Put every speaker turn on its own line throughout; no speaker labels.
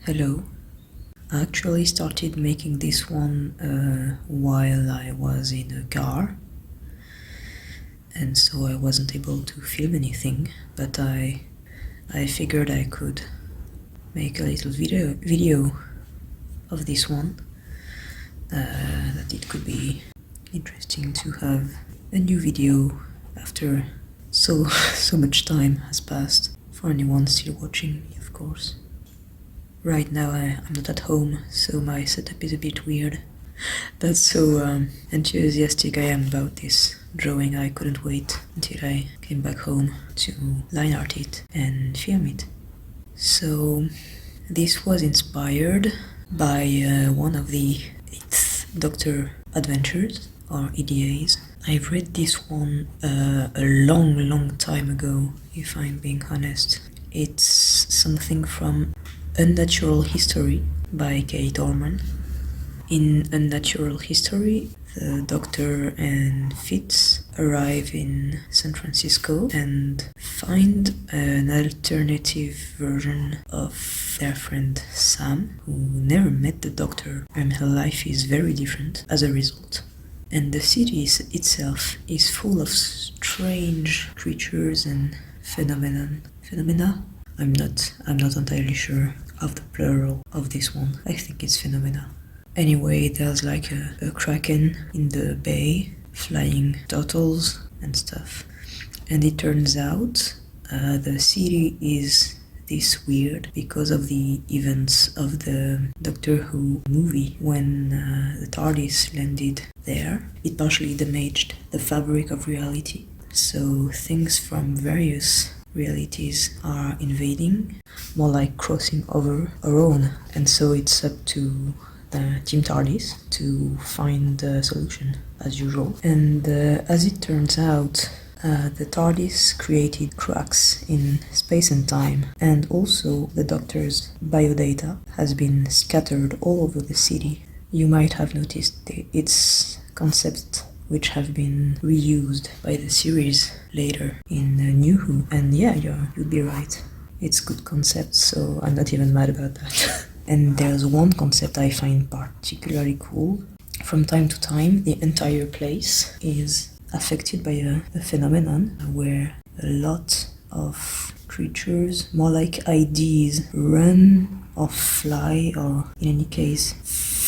Hello. I actually started making this one while I was in a car, and so I wasn't able to film anything, but I figured I could make a little video of this one, that it could be interesting to have a new video after so much time has passed, for anyone still watching me, of course. Right now I'm not at home, so my setup is a bit weird. That's so enthusiastic I am about this drawing. I couldn't wait until I came back home to line art it and film it. So this was inspired by one of the 8th Doctor adventures, or EDAs. I read this one a long time ago, if I'm being honest. It's something from Unnatural History by Kate Orman. In Unnatural History, the Doctor and Fitz arrive in San Francisco and find an alternative version of their friend Sam, who never met the Doctor, and her life is very different as a result. And the city itself is full of strange creatures and phenomena. I'm not entirely sure of the plural of this one. I think it's phenomena. Anyway, there's like a kraken in the bay, flying turtles and stuff. And it turns out the city is this weird because of the events of the Doctor Who movie. When the TARDIS landed there, it partially damaged the fabric of reality. So things from various realities are invading, more like crossing over our own, and so it's up to the Team TARDIS to find a solution, as usual. And as it turns out, the TARDIS created cracks in space and time, and also the Doctor's biodata has been scattered all over the city. You might have noticed its concepts, which have been reused by the series later in New Who. And yeah, you'd be right. It's good concept, so I'm not even mad about that. And there's one concept I find particularly cool. From time to time, the entire place is affected by a phenomenon where a lot of creatures, more like IDs, run or fly, or in any case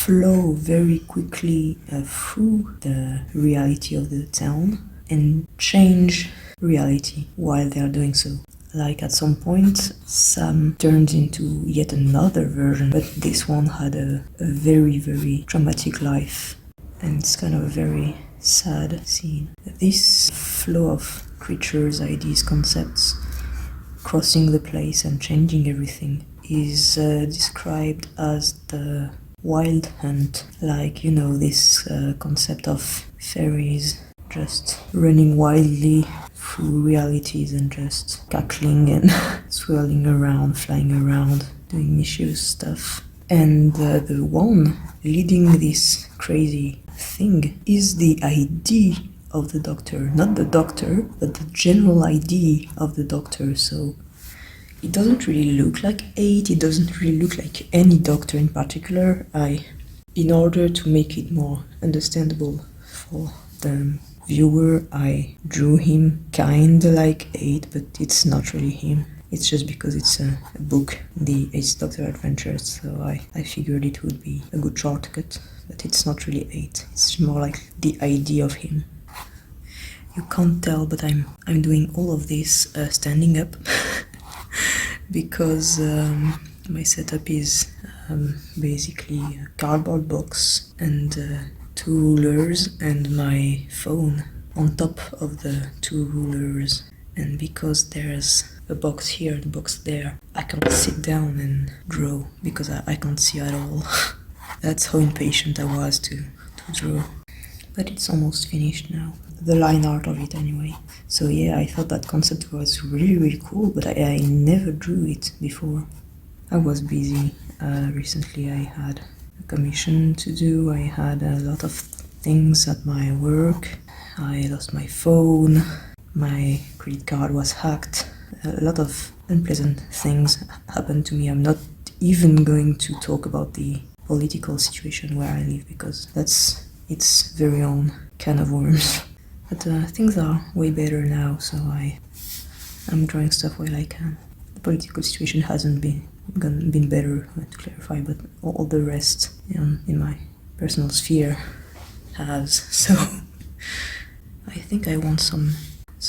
flow very quickly through the reality of the town and change reality while they are doing so. Like at some point, Sam turns into yet another version, but this one had a very traumatic life, and it's kind of a very sad scene. This flow of creatures, ideas, concepts crossing the place and changing everything is described as the wild hunt. Like, you know, this concept of fairies just running wildly through realities and just cackling and swirling around, flying around, doing mischievous stuff. And the one leading this crazy thing is the ID of the Doctor. Not the Doctor, but the general ID of the Doctor. So it doesn't really look like 8, it doesn't really look like any Doctor in particular. In order to make it more understandable for the viewer, I drew him kinda like 8, but it's not really him. It's just because it's a book, the 8th Doctor Adventures, so I figured it would be a good shortcut, but it's not really 8. It's more like the idea of him. You can't tell, but I'm doing all of this standing up because my setup is basically a cardboard box and 2 rulers and my phone on top of the 2 rulers. And because there's a box here, the box there, I can't sit down and draw because I can't see at all. That's how impatient I was to draw. But it's almost finished now. The line art of it anyway. So yeah, I thought that concept was really cool, but I never drew it before. I was busy. Recently I had a commission to do, I had a lot of things at my work, I lost my phone, my credit card was hacked, a lot of unpleasant things happened to me. I'm not even going to talk about the political situation where I live, because that's its very own can of worms. But things are way better now, so I'm drawing stuff while I can. The political situation hasn't been better, to clarify, but all the rest in my personal sphere has. So I think I want some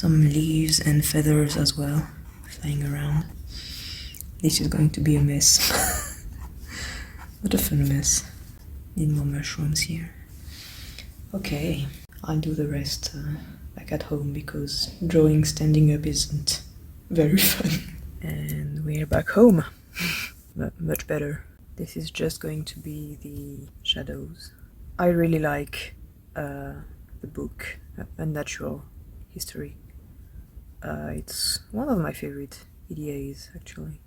leaves and feathers as well flying around. This is going to be a mess. But a fun mess. Need more mushrooms here. Okay, I'll do the rest back at home, because drawing standing up isn't very fun. And we're back home. Much better. This is just going to be the shadows. I really like the book, Unnatural History. It's one of my favorite EDAs, actually.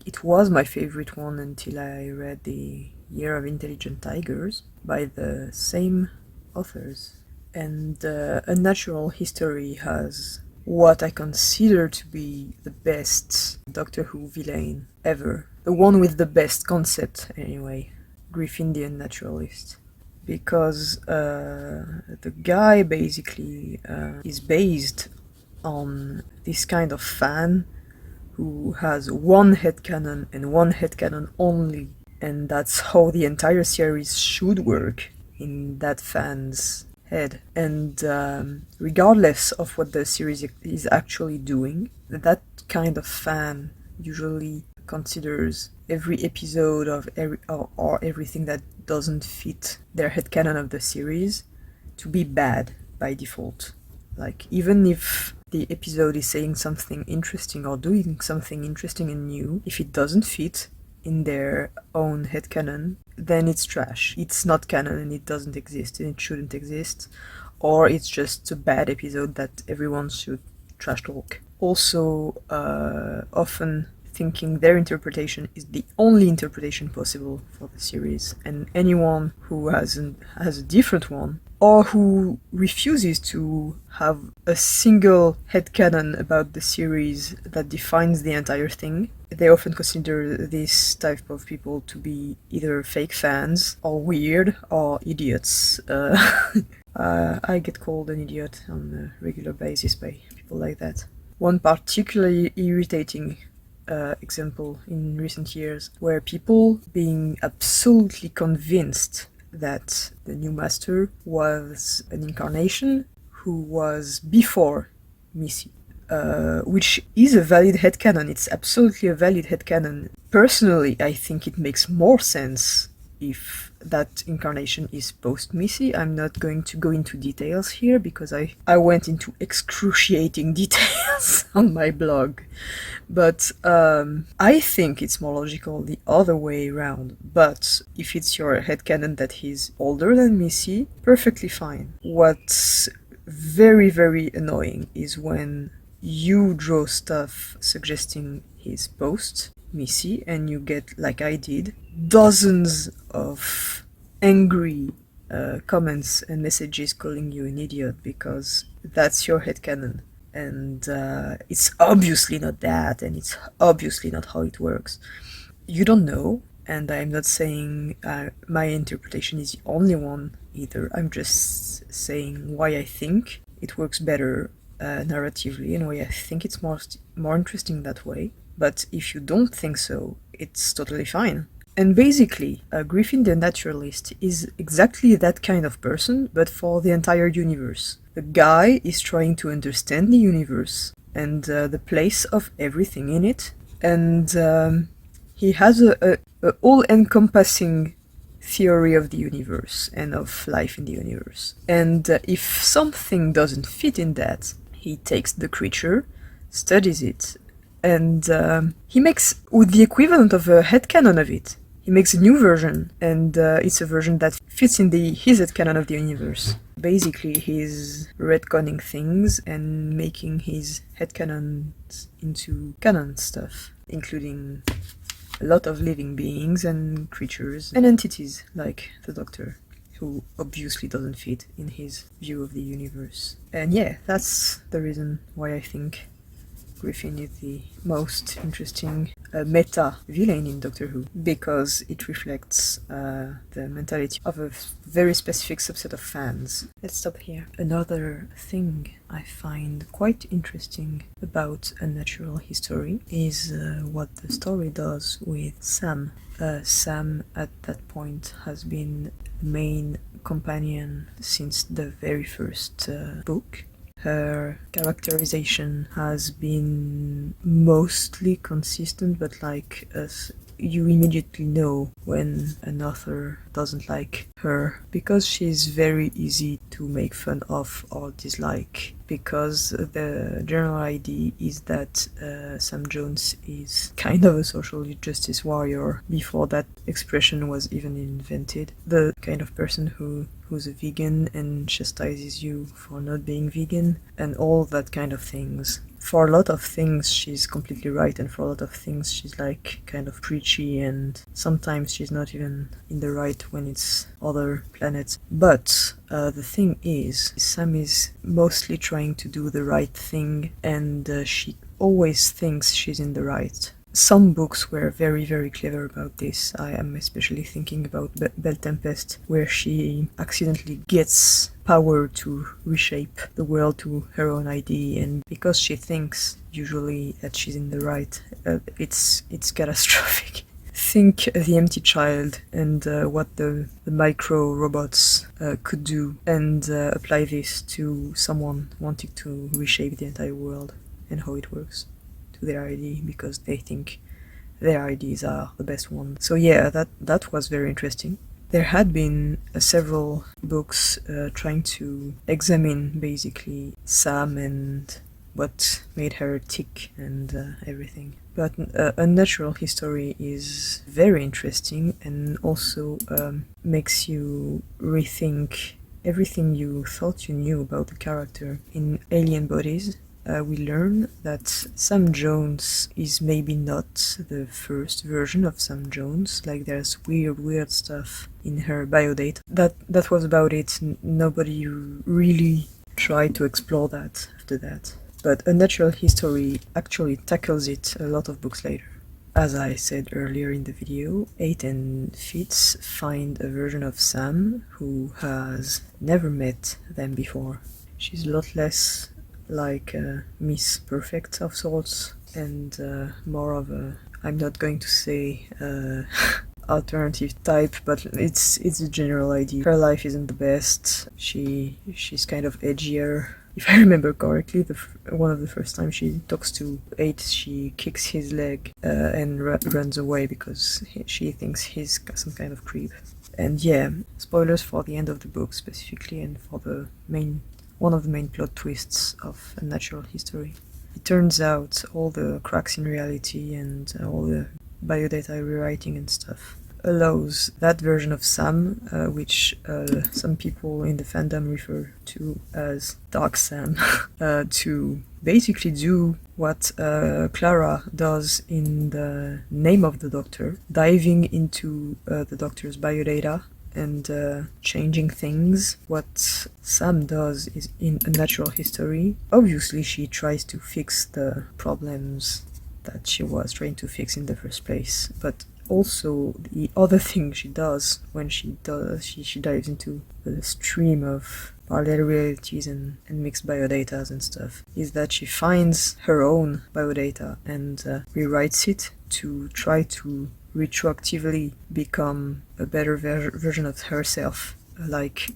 It was my favorite one until I read The Year of Intelligent Tigers by the same authors. And Unnatural History has what I consider to be the best Doctor Who villain ever. The one with the best concept, anyway. Griffin the Unnaturalist. Because the guy basically is based on this kind of fan who has one headcanon and one headcanon only, and that's how the entire series should work in that fan's head. And regardless of what the series is actually doing, that kind of fan usually considers every episode of or everything that doesn't fit their headcanon of the series to be bad by default. Like, even if the episode is saying something interesting or doing something interesting and new, if it doesn't fit in their own headcanon, then it's trash. It's not canon and it doesn't exist and it shouldn't exist, or it's just a bad episode that everyone should trash talk. Also, often thinking their interpretation is the only interpretation possible for the series, and anyone who has a different one, or who refuses to have a single headcanon about the series that defines the entire thing, they often consider this type of people to be either fake fans, or weird, or idiots. I get called an idiot on a regular basis by people like that. One particularly irritating example in recent years, where people being absolutely convinced that the new master was an incarnation who was before Missy, which is a valid headcanon. It's absolutely a valid headcanon. Personally, I think it makes more sense if that incarnation is post-Missy. I'm not going to go into details here, because I went into excruciating details on my blog. But I think it's more logical the other way around. But if it's your headcanon that he's older than Missy, perfectly fine. What's very, very annoying is when you draw stuff suggesting he's post-Missy, and you get, like I did, dozens of angry comments and messages calling you an idiot because that's your headcanon. And it's obviously not that, and it's obviously not how it works. You don't know, and I'm not saying my interpretation is the only one either. I'm just saying why I think it works better narratively, and why I think it's more interesting that way. But if you don't think so, it's totally fine. And basically, Griffin the Naturalist is exactly that kind of person, but for the entire universe. The guy is trying to understand the universe and the place of everything in it, and he has a all-encompassing theory of the universe and of life in the universe. And if something doesn't fit in that, he takes the creature, studies it, and he makes with the equivalent of a headcanon of it. He makes a new version, and it's a version that fits in his headcanon of the universe. Basically, he's retconning things and making his headcanons into canon stuff, including a lot of living beings and creatures and entities, like the Doctor, who obviously doesn't fit in his view of the universe. And yeah, that's the reason why I think Griffin is the most interesting a meta villain in Doctor Who, because it reflects the mentality of a very specific subset of fans. Let's stop here. Another thing I find quite interesting about Unnatural History is what the story does with Sam. Sam at that point has been the main companion since the very first book. Her characterization has been mostly consistent, but like you immediately know when an author doesn't like her, because she's very easy to make fun of or dislike, because the general idea is that Sam Jones is kind of a social justice warrior before that expression was even invented. The kind of person who's a vegan and chastises you for not being vegan and all that kind of things. For a lot of things she's completely right, and for a lot of things she's like kind of preachy, and sometimes she's not even in the right when it's other planets. But the thing is, Sam is mostly trying to do the right thing, and she always thinks she's in the right. Some books were very, very clever about this. I am especially thinking about Belle Tempest, where she accidentally gets power to reshape the world to her own idea, and because she thinks usually that she's in the right, it's catastrophic. Think The Empty Child and what the micro robots could do, and apply this to someone wanting to reshape the entire world and how it works to their idea, because they think their ideas are the best ones. So yeah, that was very interesting. There had been several books trying to examine basically Sam and what made her tick and everything. But Unnatural History is very interesting, and also makes you rethink everything you thought you knew about the character. In Alien Bodies, we learn that Sam Jones is maybe not the first version of Sam Jones. Like, there's weird stuff in her biodata. That was about it. Nobody really tried to explore that after that. But Unnatural History actually tackles it a lot of books later. As I said earlier in the video, 8 and Fitz find a version of Sam who has never met them before. She's a lot less like Miss Perfect of sorts, and more of a, I'm not going to say alternative type, but it's a general idea. Her life isn't the best. She's kind of edgier. If I remember correctly, one of the first times she talks to 8, she kicks his leg and runs away because she thinks he's some kind of creep. And yeah, spoilers for the end of the book specifically, and for one of the main plot twists of Unnatural History. It turns out all the cracks in reality and all the biodata rewriting and stuff allows that version of Sam, which some people in the fandom refer to as Dark Sam, to basically do what Clara does in The Name of the Doctor, diving into the Doctor's biodata and changing things. What Sam does is in Unnatural History, obviously she tries to fix the problems that she was trying to fix in the first place, but also the other thing she does when she dives into the stream of parallel realities and mixed biodatas and stuff, is that she finds her own biodata and rewrites it to try to retroactively become a better version of herself. Like,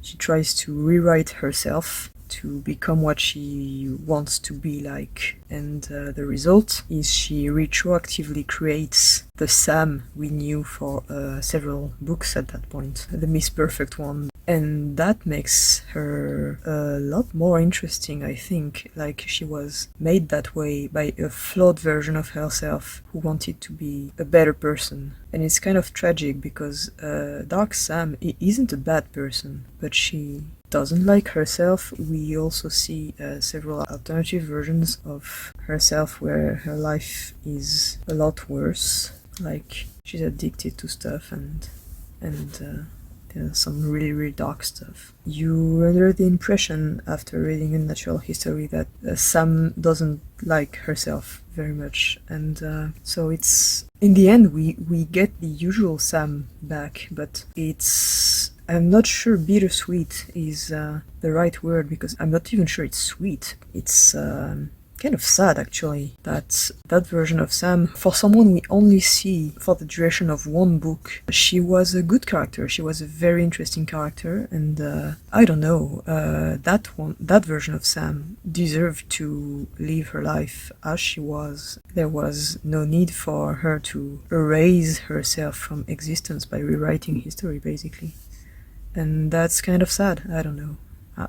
she tries to rewrite herself to become what she wants to be like, and the result is she retroactively creates the Sam we knew for several books at that point, the Miss Perfect one. And that makes her a lot more interesting, I think. Like, she was made that way by a flawed version of herself who wanted to be a better person. And it's kind of tragic because Dark Sam isn't a bad person, but she doesn't like herself. We also see several alternative versions of herself where her life is a lot worse. Like, she's addicted to stuff and some really, really dark stuff. You're under the impression after reading Unnatural History that Sam doesn't like herself very much, and so it's in the end we get the usual Sam back, but I'm not sure bittersweet is the right word, because I'm not even sure it's sweet. It's kind of sad, actually, that version of Sam, for someone we only see for the duration of one book, she was a good character. She was a very interesting character, and I don't know, that version of Sam deserved to live her life as she was. There was no need for her to erase herself from existence by rewriting history, basically. And that's kind of sad. I don't know.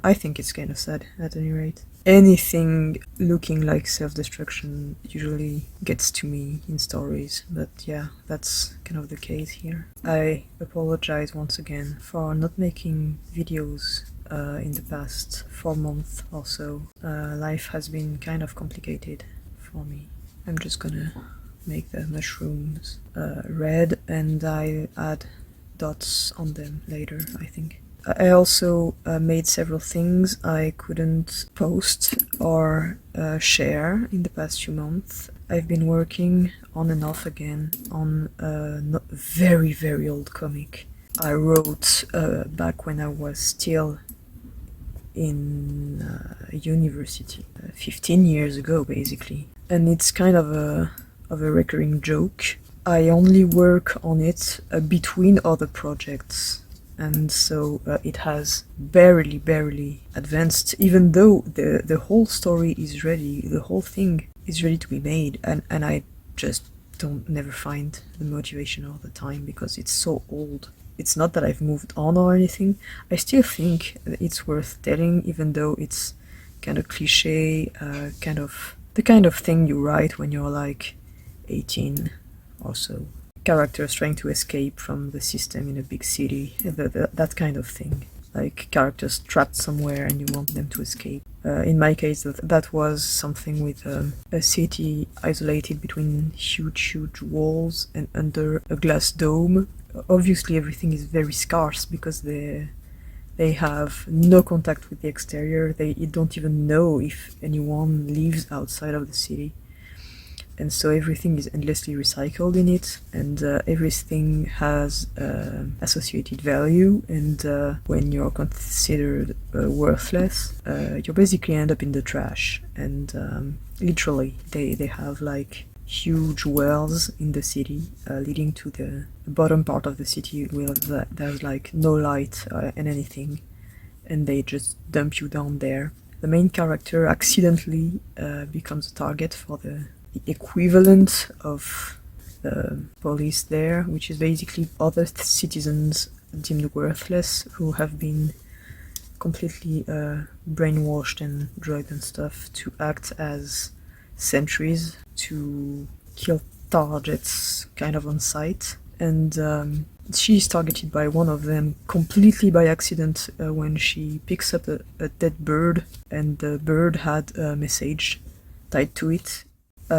I think it's kind of sad, at any rate. Anything looking like self-destruction usually gets to me in stories, but yeah, that's kind of the case here. I apologize once again for not making videos in the past 4 months or so. Life has been kind of complicated for me. I'm just gonna make the mushrooms red, and I'll add dots on them later, I think. I also made several things I couldn't post or share in the past few months. I've been working on and off again on a very, very old comic I wrote back when I was still in university, 15 years ago, basically. And it's kind of a recurring joke. I only work on it between other projects, and so it has barely advanced, even though the whole story is ready, the whole thing is ready to be made, and I just never find the motivation all the time because it's so old. It's not that I've moved on or anything. I still think it's worth telling, even though it's kind of cliche, kind of the kind of thing you write when you're like 18 or so. Characters trying to escape from the system in a big city, that kind of thing. Like characters trapped somewhere and you want them to escape. In my case, that was something with a city isolated between huge walls and under a glass dome. Obviously everything is very scarce because they have no contact with the exterior. You don't even know if anyone lives outside of the city. And so everything is endlessly recycled in it, and everything has associated value, and when you're considered worthless, you basically end up in the trash. And literally, they have like huge wells in the city leading to the bottom part of the city where there's like no light and anything, and they just dump you down there. The main character accidentally becomes a target for the equivalent of the police there, which is basically other citizens deemed worthless who have been completely brainwashed and drugged and stuff to act as sentries to kill targets kind of on sight. And she's targeted by one of them completely by accident when she picks up a dead bird, and the bird had a message tied to it,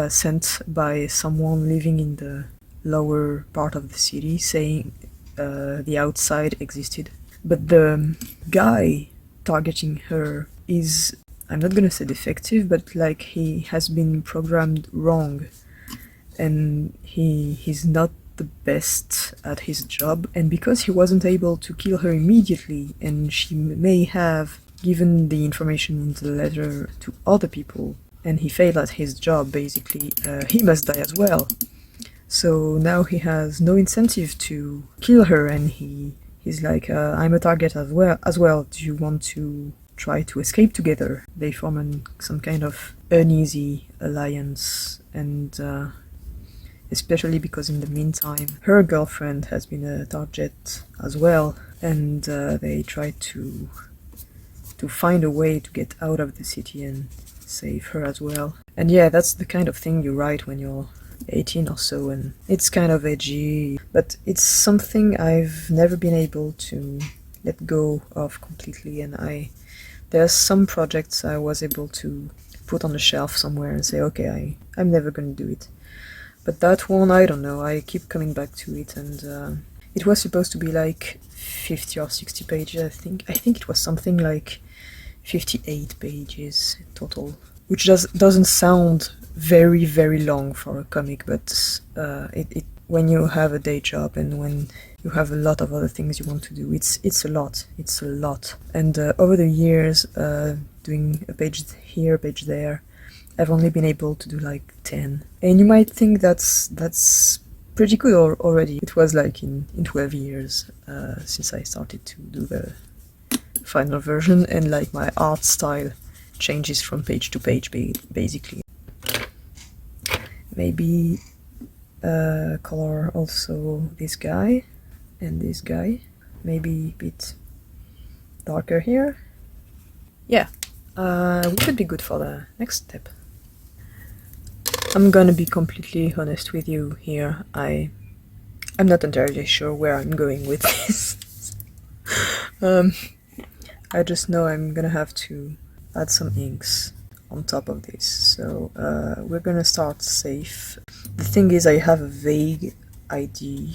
sent by someone living in the lower part of the city, saying the outside existed. But the guy targeting her is, I'm not gonna say defective, but like he has been programmed wrong, and he's not the best at his job. And because he wasn't able to kill her immediately, and she may have given the information in the letter to other people, and he failed at his job, basically, he must die as well. So now he has no incentive to kill her, and he's like, I'm a target as well. Do you want to try to escape together? They form some kind of uneasy alliance, and especially because in the meantime her girlfriend has been a target as well, and they try to find a way to get out of the city and save her as well. And yeah, that's the kind of thing you write when you're 18 or so, and it's kind of edgy, but it's something I've never been able to let go of completely. And there's some projects I was able to put on the shelf somewhere and say, okay, I'm never gonna do it. But that one, I don't know, I keep coming back to it, and
It was supposed to be like 50 or 60 pages, I think. I think it was something like 58 pages total, which doesn't sound very, very long for a comic, but when you have a day job and when you have a lot of other things you want to do, it's a lot. It's a lot. And over the years, doing a page here, a page there, I've only been able to do like 10. And you might think that's pretty good already. It was like in 12 years since I started to do the final version, and like my art style changes from page to page basically. Maybe color also this guy and this guy, maybe a bit darker here. Yeah, we could be good for the next step. I'm gonna be completely honest with you here. I'm not entirely sure where I'm going with this. I just know I'm gonna have to add some inks on top of this, so we're gonna start safe. The thing is, I have a vague idea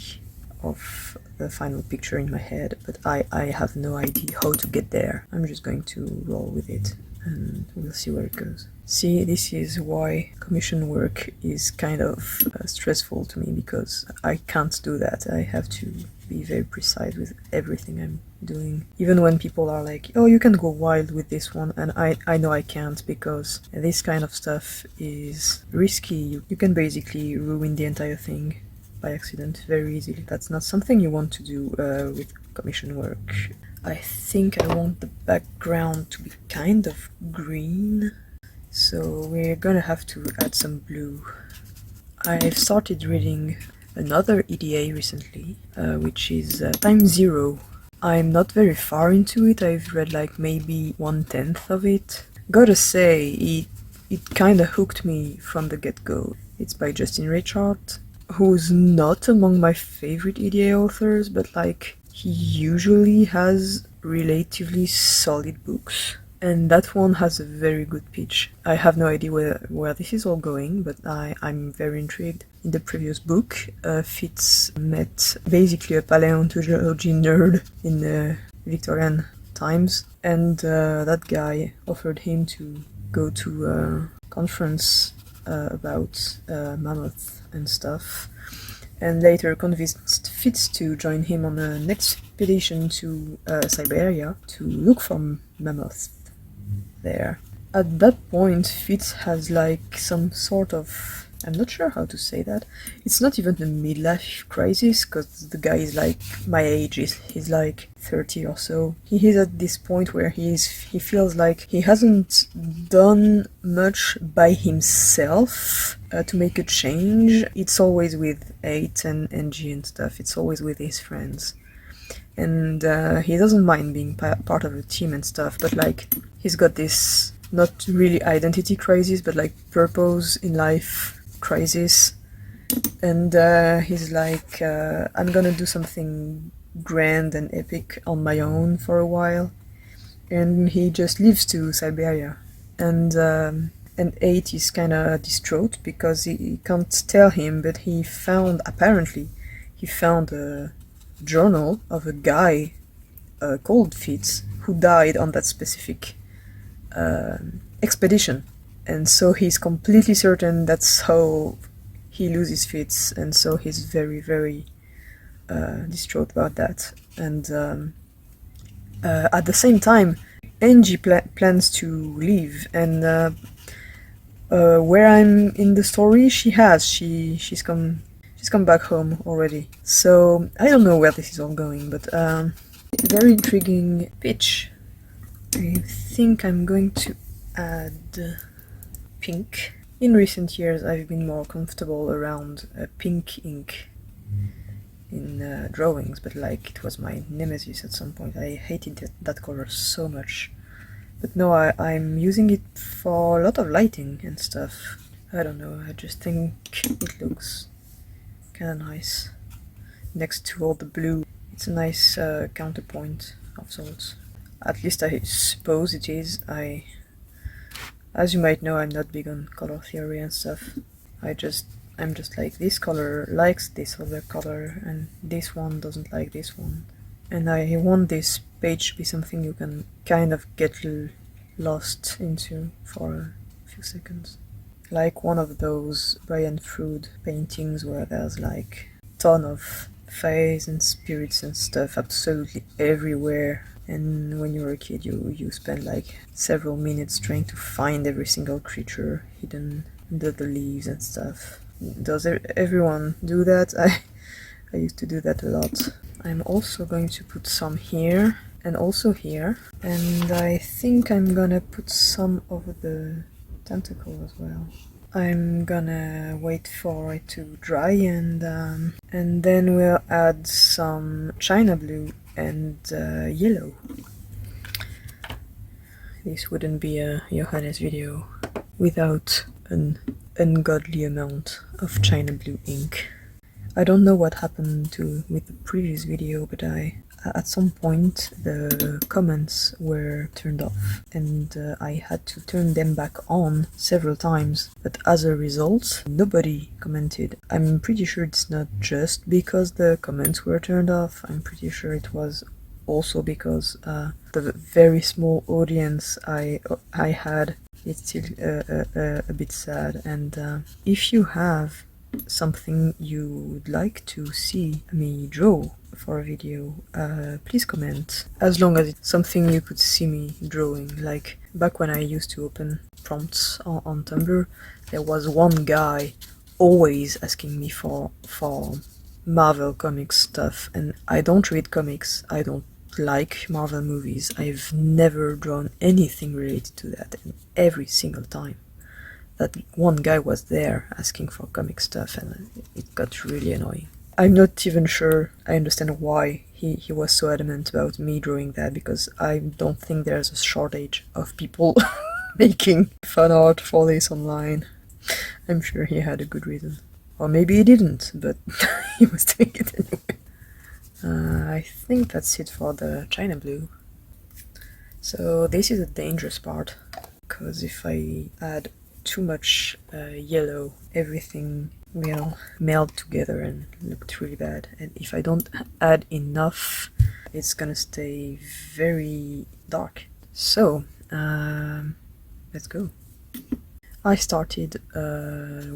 of the final picture in my head, but I have no idea how to get there. I'm just going to roll with it and we'll see where it goes. See, this is why commission work is kind of stressful to me, because I can't do that. I have to be very precise with everything I'm doing. Even when people are like, oh, you can go wild with this one, and I know I can't, because this kind of stuff is risky. You can basically ruin the entire thing by accident very easily. That's not something you want to do with commission work. I think I want the background to be kind of green, so we're gonna have to add some blue. I've started reading another EDA recently, which is Time Zero. I'm not very far into it. I've read like maybe 1/10 of it. Gotta say, it kinda hooked me from the get-go. It's by Justin Richard, who's not among my favorite EDA authors, but like, he usually has relatively solid books, and that one has a very good pitch. I have no idea where this is all going, but I'm very intrigued. In the previous book, Fitz met basically a paleontology nerd in the Victorian times, and that guy offered him to go to a conference about mammoths and stuff, and later convinced Fitz to join him on an expedition to Siberia to look for mammoths there. At that point, Fitz has like some sort of, I'm not sure how to say that. It's not even a midlife crisis, because the guy is like my age. He's like 30 or so. He is at this point where he feels like he hasn't done much by himself to make a change. It's always with 8 and NG and stuff. It's always with his friends. And he doesn't mind being part of a team and stuff, but like, he's got this not really identity crisis, but like purpose in life crisis. And he's like, I'm gonna do something grand and epic on my own for a while. And he just leaves to Siberia. And 8 is kinda distraught because he can't tell him, but apparently he found a journal of a guy called Fitz who died on that specific expedition, and so he's completely certain that's how he loses Fitz, and so he's very, very distraught about that. And at the same time, Angie plans to leave, and where I'm in the story, she's come back home already. So I don't know where this is all going, but very intriguing pitch. I think I'm going to add pink. In recent years, I've been more comfortable around pink ink in drawings, but like, it was my nemesis at some point. I hated that color so much. But no, I'm using it for a lot of lighting and stuff. I don't know, I just think it looks kinda nice next to all the blue. It's a nice counterpoint of sorts. At least I suppose it is. As you might know, I'm not big on color theory and stuff. I just I'm just like, this color likes this other color, and this one doesn't like this one. And I want this page to be something you can kind of get lost into for a few seconds. Like one of those Brian Froud paintings where there's like a ton of fairies and spirits and stuff absolutely everywhere. And when you were a kid, you spend like several minutes trying to find every single creature hidden under the leaves and stuff. Does everyone do that? I used to do that a lot. I'm also going to put some here and also here. And I think I'm gonna put some over the tentacle as well. I'm gonna wait for it to dry and then we'll add some china blue and yellow. This wouldn't be a Johannes video without an ungodly amount of china blue ink. I don't know what happened with the previous video, but at some point the comments were turned off and I had to turn them back on several times, but as a result nobody commented. I'm pretty sure it's not just because the comments were turned off. I'm pretty sure it was also because the very small audience I had, it's still a bit sad. And if you have something you would like to see me draw for a video, please comment, as long as it's something you could see me drawing. Like back when I used to open prompts on Tumblr, there was one guy always asking me for Marvel comics stuff, and I don't read comics, I don't like Marvel movies, I've never drawn anything related to that, and every single time that one guy was there asking for comic stuff, and it got really annoying. I'm not even sure I understand why he was so adamant about me drawing that, because I don't think there's a shortage of people making fan art for this online. I'm sure he had a good reason. Or maybe he didn't, but he was doing it anyway. I think that's it for the china blue. So this is a dangerous part, because if I add too much yellow, everything will melt together and look really bad. And if I don't add enough, it's gonna stay very dark. So, let's go. I started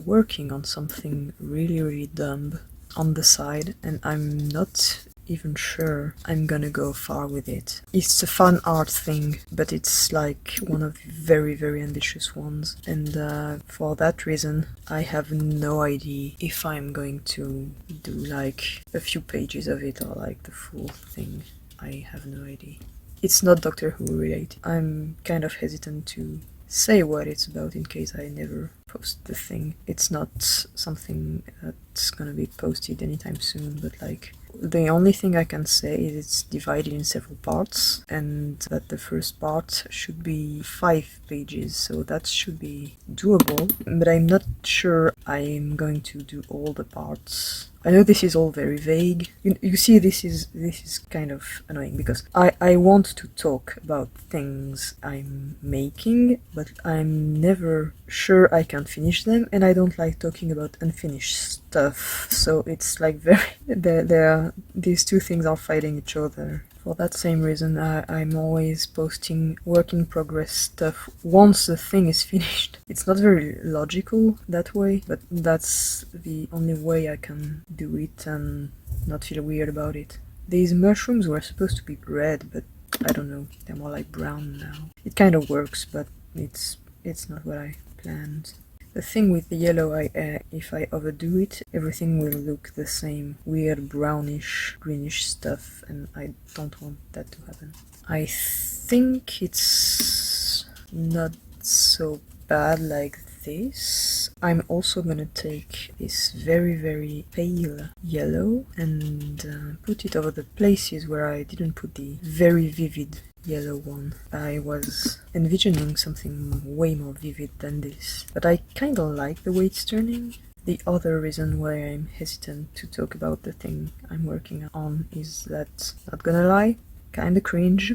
working on something really dumb on the side, and I'm not even sure I'm gonna go far with it. It's a fan art thing, but it's like one of the very ambitious ones, and for that reason I have no idea if I'm going to do like a few pages of it or like the full thing. I have no idea. It's not Doctor Who related. I'm kind of hesitant to say what it's about in case I never post the thing. It's not something that's gonna be posted anytime soon, but like the only thing I can say is it's divided in several parts, and that the first part should be 5 pages, so that should be doable, but I'm not sure I'm going to do all the parts. I know this is all very vague. You see, this is kind of annoying, because I want to talk about things I'm making, but I'm never sure I can finish them, and I don't like talking about unfinished stuff, so it's like these two things are fighting each other. For that same reason, I'm always posting work in progress stuff once the thing is finished. It's not very logical that way, but that's the only way I can do it and not feel weird about it. These mushrooms were supposed to be red, but I don't know, they're more like brown now. It kind of works, but it's not what I planned. The thing with the yellow, if I overdo it, everything will look the same weird brownish, greenish stuff, and I don't want that to happen. I think it's not so bad like this. I'm also gonna take this very pale yellow and put it over the places where I didn't put the very vivid yellow one. I was envisioning something way more vivid than this, but I kinda like the way it's turning. The other reason why I'm hesitant to talk about the thing I'm working on is that, not gonna lie, kinda cringe.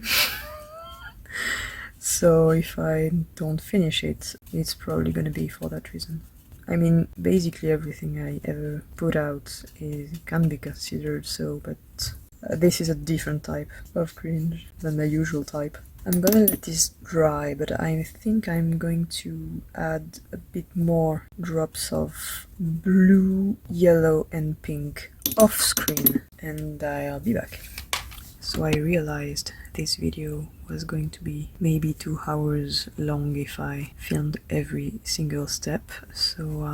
So if I don't finish it, it's probably gonna be for that reason. I mean, basically everything I ever put out can be considered so, but this is a different type of cringe than the usual type. I'm gonna let this dry, but I think I'm going to add a bit more drops of blue, yellow and pink off screen, and I'll be back. So I realized this video was going to be maybe 2 hours long if I filmed every single step. So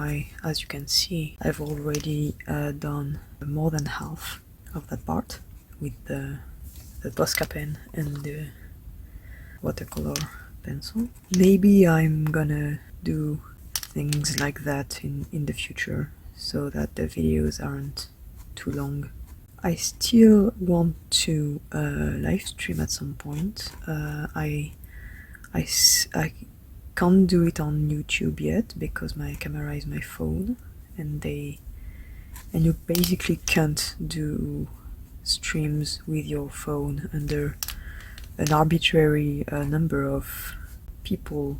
as you can see, I've already done more than half of that part with the Posca pen and the watercolor pencil. Maybe I'm gonna do things like that in the future so that the videos aren't too long. I still want to live stream at some point. I can't do it on YouTube yet because my camera is my phone, and you basically can't do streams with your phone under an arbitrary number of people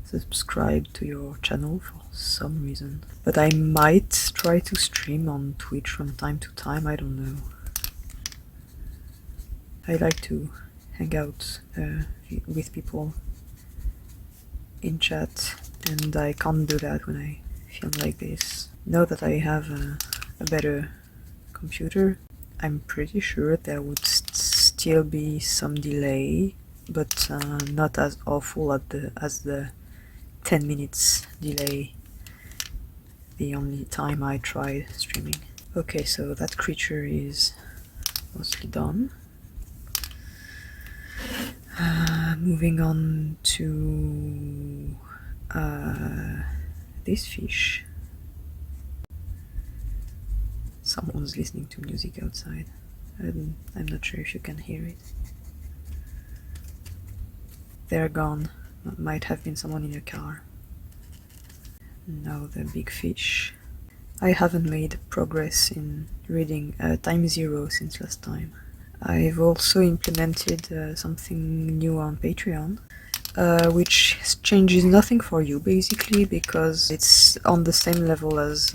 subscribe to your channel for some reason. But I might try to stream on Twitch from time to time, I don't know. I like to hang out with people in chat, and I can't do that when I film like this. Now that I have a better computer, I'm pretty sure there would still be some delay, but not as awful as the 10 minutes delay the only time I tried streaming. Okay, so that creature is mostly done. Moving on to this fish. Someone's listening to music outside. I'm not sure if you can hear it. They're gone. Might have been someone in a car. Now the big fish. I haven't made progress in reading Time Zero since last time. I've also implemented something new on Patreon, which changes nothing for you basically, because it's on the same level as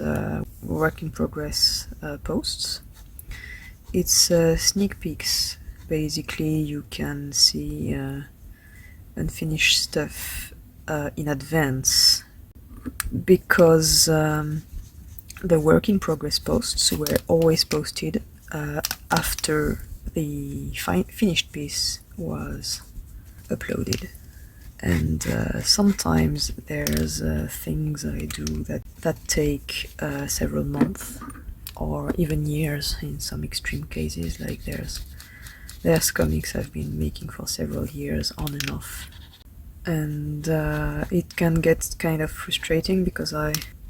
work in progress posts. It's sneak peeks. Basically, you can see unfinished stuff in advance, because the work in progress posts were always posted after the finished piece was uploaded. And sometimes there's things I do that take several months or even years in some extreme cases. Like there's comics I've been making for several years on and off, and it can get kind of frustrating because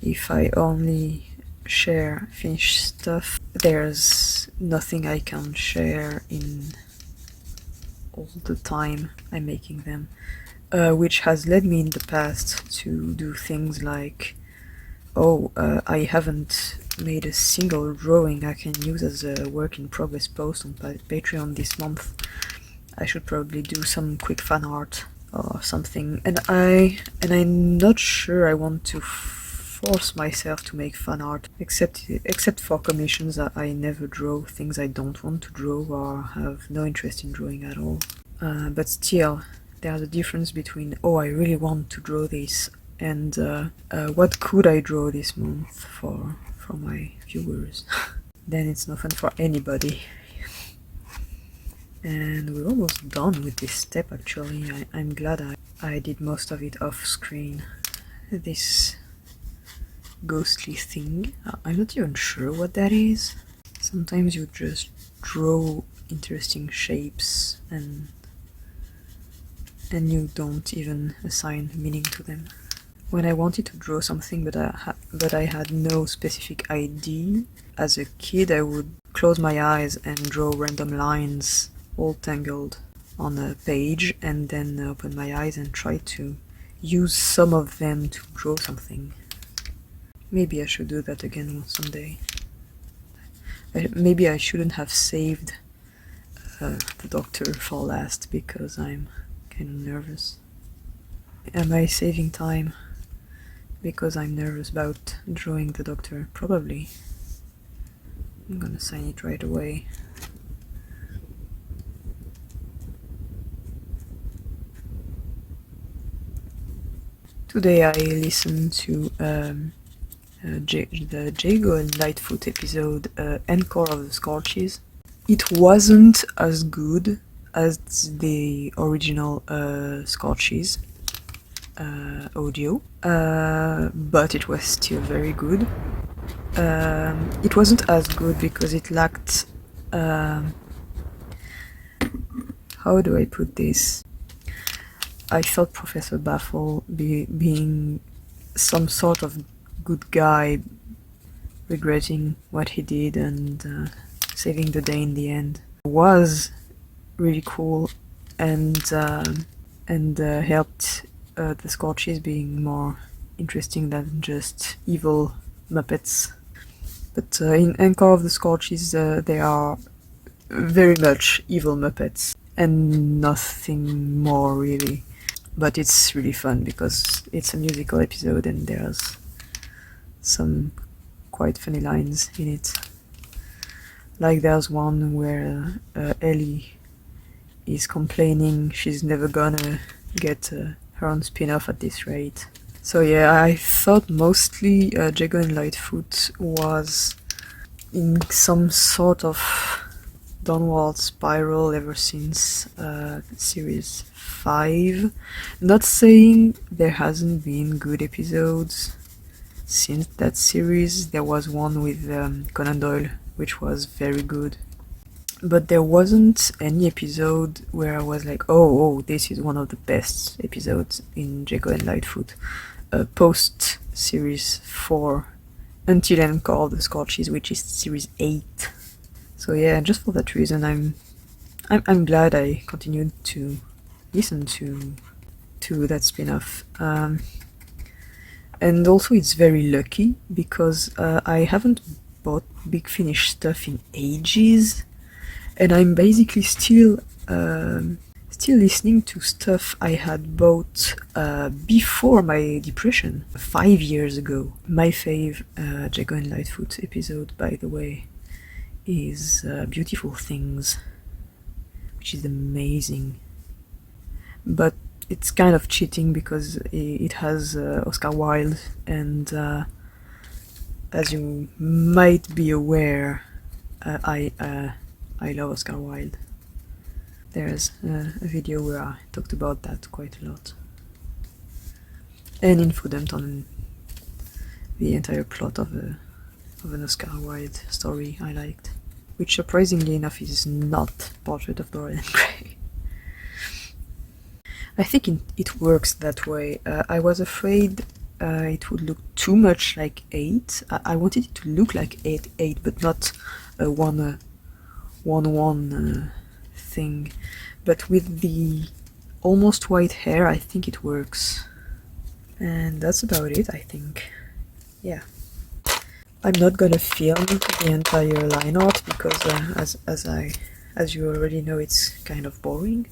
if I only share finished stuff, there's nothing I can share in all the time I'm making them, which has led me in the past to do things like, I haven't made a single drawing I can use as a work in progress post on Patreon this month. I should probably do some quick fan art or something, and I'm not sure I want to force myself to make fan art, except for commissions that I never draw, things I don't want to draw or have no interest in drawing at all. But still, there's a difference between, I really want to draw this, and what could I draw this month for my viewers? Then it's no fun for anybody. And we're almost done with this step actually. I'm glad I did most of it off screen. This ghostly thing, I'm not even sure what that is. Sometimes you just draw interesting shapes and you don't even assign meaning to them. When I wanted to draw something but I had no specific idea, as a kid I would close my eyes and draw random lines all tangled on a page, and then open my eyes and try to use some of them to draw something. Maybe I should do that again someday. Maybe I shouldn't have saved the doctor for last, because I'm kind of nervous. Am I saving time? because I'm nervous about drawing the doctor, probably. I'm gonna sign it right away. Today I listened to the Jago and Lightfoot episode, Encore of the Scorches. It wasn't as good as the original Scorches audio, but it was still very good. It wasn't as good because it lacked, how do I put this? I felt Professor Baffle being some sort of good guy, regretting what he did and saving the day in the end. It was really cool and helped the Scorches being more interesting than just evil Muppets. But in Encore of the Scorches, they are very much evil Muppets and nothing more really. But it's really fun because it's a musical episode and there's some quite funny lines in it. Like there's one where Ellie is complaining she's never gonna get her own spin-off at this rate. So yeah, I thought mostly Jago and Lightfoot was in some sort of downward spiral ever since series 5. Not saying there hasn't been good episodes since that series. There was one with Conan Doyle, which was very good. But there wasn't any episode where I was like, oh, this is one of the best episodes in Jago and Lightfoot. Post series 4 until Encore of the Scorches, which is series 8. So yeah, just for that reason, I'm glad I continued to listen to that spin-off. And also it's very lucky because I haven't bought Big Finish stuff in ages, and I'm basically still listening to stuff I had bought before my depression 5 years ago. My fave Jago and Lightfoot episode, by the way, is Beautiful Things, which is amazing. But it's kind of cheating because it has Oscar Wilde, and as you might be aware, I love Oscar Wilde. There's a video where I talked about that quite a lot. And info dumped on the entire plot of an Oscar Wilde story I liked, which surprisingly enough is not Portrait of Dorian Gray. I think it works that way. I was afraid it would look too much like 8. I wanted it to look like 8, but not a 1-1 thing. But with the almost white hair, I think it works. And that's about it, I think. Yeah. I'm not gonna film the entire line art because as you already know, it's kind of boring.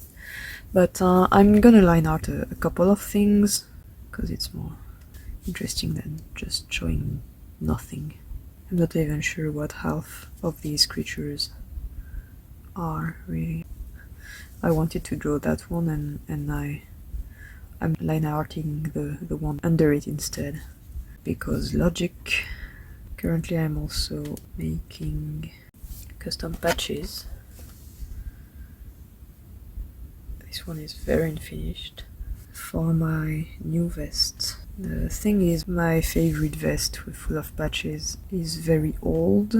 But I'm gonna line out a couple of things because it's more interesting than just showing nothing. I'm not even sure what half of these creatures are really. I wanted to draw that one and I'm line arting the one under it instead because logic. Currently I'm also making custom patches. This one is very unfinished for my new vest. The thing is, my favorite vest full of patches is very old,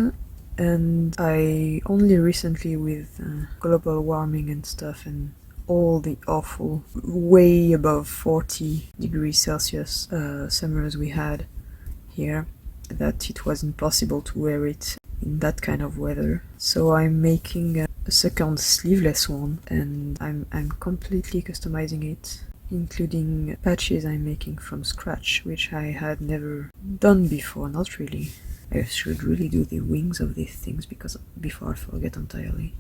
and I only recently, with global warming and stuff and all the awful way above 40 degrees Celsius summers we had here, that it was impossible to wear it in that kind of weather. So I'm making a second sleeveless one, and I'm completely customizing it, including patches I'm making from scratch, which I had never done before. Not really. I should really do the wings of these things because before I forget entirely.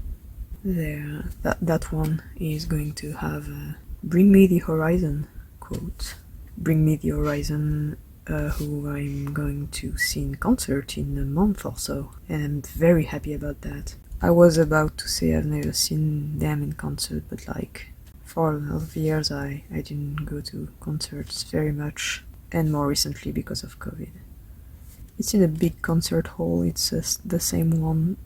There, that one is going to have a "Bring me the horizon" quote. Bring me the horizon who I'm going to see in concert in a month or so, and I'm very happy about that. I was about to say I've never seen them in concert, but like for a lot of years I didn't go to concerts very much, and more recently because of COVID. It's in a big concert hall. It's the same one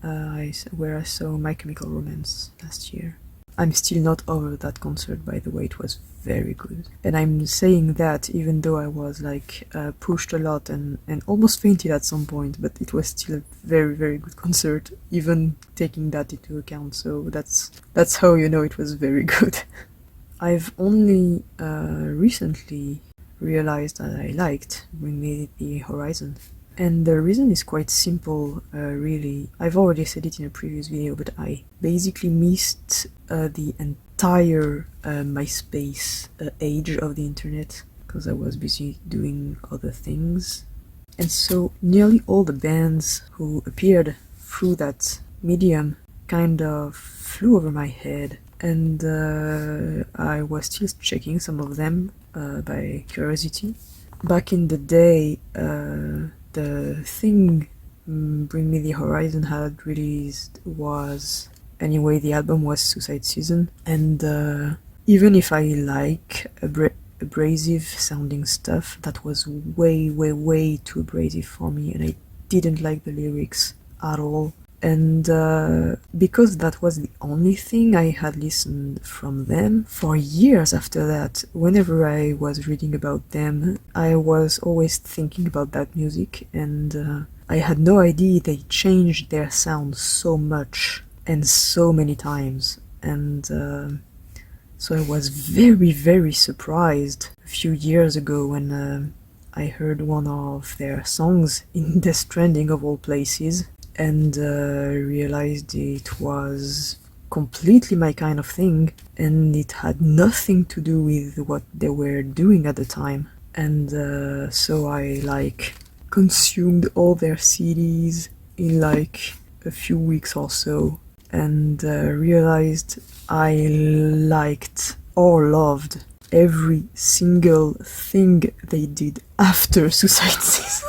where I saw My Chemical Romance last year. I'm still not over that concert, by the way. It was very good. And I'm saying that even though I was like pushed a lot and almost fainted at some point, but it was still a very, very good concert, even taking that into account. So that's how you know it was very good. I've only recently realized that I liked Bring Me the Horizon. And the reason is quite simple, really. I've already said it in a previous video, but I basically missed the entire MySpace age of the internet because I was busy doing other things. And so nearly all the bands who appeared through that medium kind of flew over my head. And I was still checking some of them by curiosity. Back in the day, the thing Bring Me the Horizon had released was, anyway, the album was Suicide Season, and even if I like abrasive sounding stuff, that was way, way, way too abrasive for me, and I didn't like the lyrics at all. And because that was the only thing I had listened from them, for years after that, whenever I was reading about them, I was always thinking about that music, and I had no idea they changed their sound so much and so many times. And so I was very, very surprised a few years ago when I heard one of their songs in Death Stranding of all places, and realized it was completely my kind of thing, and it had nothing to do with what they were doing at the time. And so I like consumed all their CDs in like a few weeks or so, and realized I liked or loved every single thing they did after Suicide Season,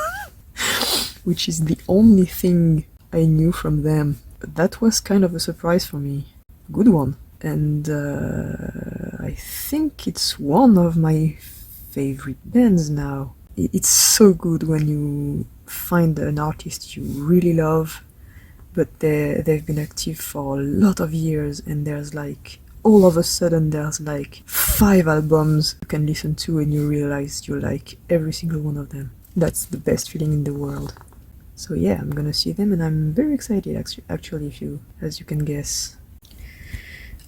which is the only thing I knew from them. But that was kind of a surprise for me. Good one. And I think it's one of my favorite bands now. It's so good when you find an artist you really love, but they've been active for a lot of years, and there's like, all of a sudden there's like 5 albums you can listen to and you realize you like every single one of them. That's the best feeling in the world. So yeah, I'm gonna see them, and I'm very excited actually, as you can guess.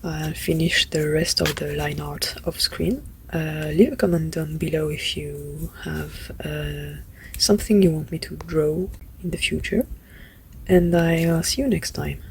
I'll finish the rest of the line art off screen. Leave a comment down below if you have something you want me to draw in the future, and I'll see you next time.